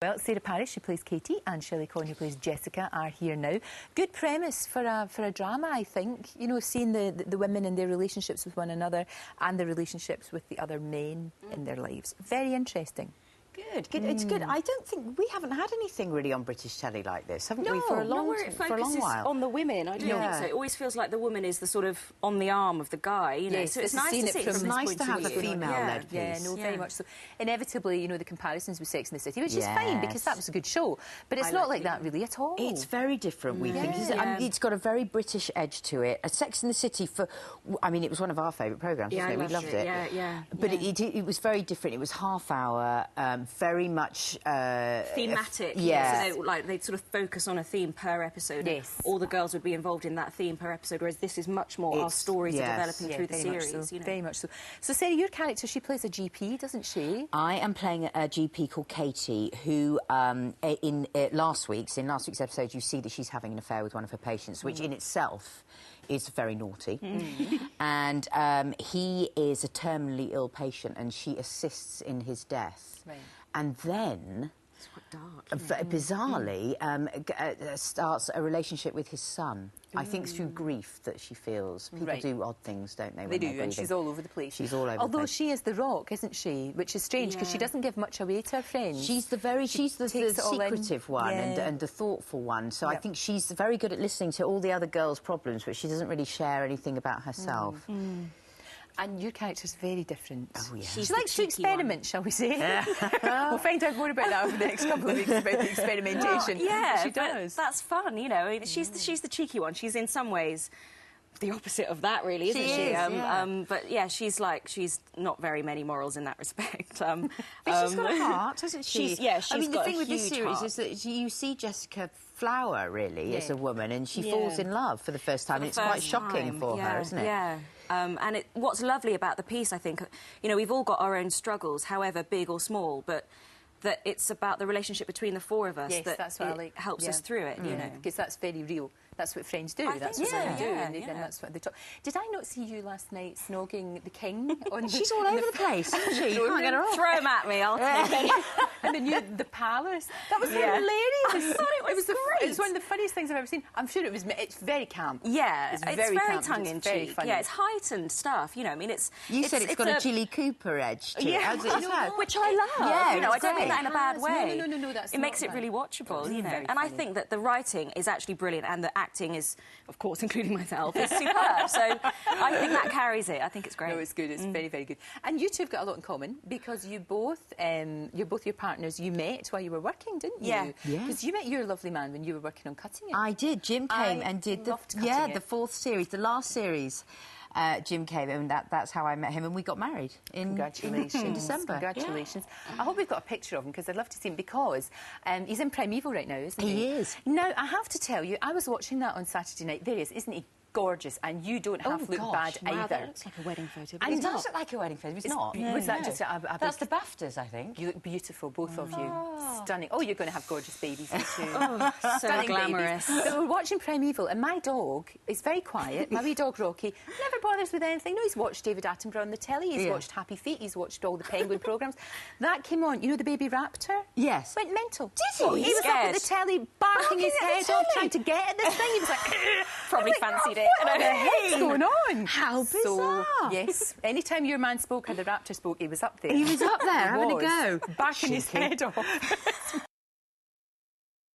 Well, Sarah Parish, who plays Katie, and Shelley Conn, who plays Jessica, are here now. Good premise for a drama, I think. You know, seeing the women and their relationships with one another and their relationships with the other men in their lives. Very interesting. Good. It's good. I don't think we haven't had anything really on British telly like this, haven't we? For a long where it focuses while. on the women. I don't think so. It always feels like the woman is the sort of on the arm of the guy. You know? Yes, so it's nice to see. It's nice to have a female-led piece. Yeah, no, very much so. Inevitably, you know, the comparisons with Sex and the City, which is fine because that was a good show, but it's not like that really at all. It's very different. We think it's got a very British edge to it. Sex and the City, I mean, it was one of our favourite programmes. Yeah, we loved it. Yeah. But it was very different. It was half hour, very much. Thematic. Yeah. So they'd sort of focus on a theme per episode. Yes. All the girls would be involved in that theme per episode, whereas this is much more our stories are developing through the series. Much so, you know? Very much so. So, Sarah, your character, she plays a GP, doesn't she? I am playing a GP called Katie, who in last week's episode, you see that she's having an affair with one of her patients, which in itself is very naughty. And he is a terminally ill patient, and she assists in his death. Right. And then, it's quite dark, bizarrely, starts a relationship with his son. I think through grief that she feels. People do odd things, don't they? They do, and she's all over the place. She's all over the place. Although she is the rock, isn't she? Which is strange, because she doesn't give much away to her friends. She's the secretive one and the thoughtful one. So I think she's very good at listening to all the other girls' problems, but she doesn't really share anything about herself. And your character's very different. Oh, yeah. She likes to experiment, shall we say? We'll find out more about that over the next couple of weeks, about the experimentation. Well, yeah, she does. That's fun, you know. She's the cheeky one. She's in some ways the opposite of that, really, isn't she? But yeah, she's not very many morals in that respect. But she's got a heart, hasn't she? She's I mean, the got thing a with this huge series heart. is that you see Jessica flower, really, as a woman, and she falls in love for the first time. And it's quite shocking for her, isn't it? Yeah. And what's lovely about the piece, I think, you know, we've all got our own struggles, however big or small, but that it's about the relationship between the four of us that's what I like. Helps us through it, you know. Because that's very real. That's what friends do. That's what they do, and that's what they talk. Did I not see you last night snogging the king? She's all over the place, isn't she? You can't get her off. Throw him at me, I'll take it. And then the palace. That was hilarious. I thought it was great. It's one of the funniest things I've ever seen. I'm sure it's very camp. Yeah, it's very tongue-in-cheek. Yeah, it's heightened stuff. You know, I mean, You said it's got a Jilly Cooper edge to it. Which I love. Yeah, you know, I don't mean that in a bad way. No, that's it makes it really watchable, you know. And I think that the writing is actually brilliant, and the acting is, of course, including myself, is superb. So I think that carries it. I think it's great. No, it's good. It's very, very good. And you two have got a lot in common because you're both your partners. You met while you were working, didn't you? Yeah. Because you met your lovely man when you were working on Cutting It. I did. Jim came and did the fourth series, the last series. Jim came and that's how I met him, and we got married in December. Congratulations. I hope we've got a picture of him because I'd love to see him because he's in Primeval right now, isn't he? He is. Now, I have to tell you, I was watching that on Saturday night. There he is, isn't he? Gorgeous, and you don't half look bad either. That looks like a wedding photo. But It does look like a wedding photo. It's not. Was that just a That's the BAFTAs, I think. You look beautiful, both of you. Stunning. Oh, you're going to have gorgeous babies, you too. So stunning glamorous. But we're watching Primeval, and my dog is very quiet. My wee dog, Rocky, never bothers with anything. No, he's watched David Attenborough on the telly. He's watched Happy Feet. He's watched all the Penguin programmes. That came on. You know the baby raptor? Yes. Went mental. Did he? He was up at the telly, barking his head off, trying to get at this thing. He was like... Probably fancied it. What the heck's going on? How bizarre. Yes. Anytime your man spoke or the raptor spoke, he was up there. He was up there having a go. Barking his head off.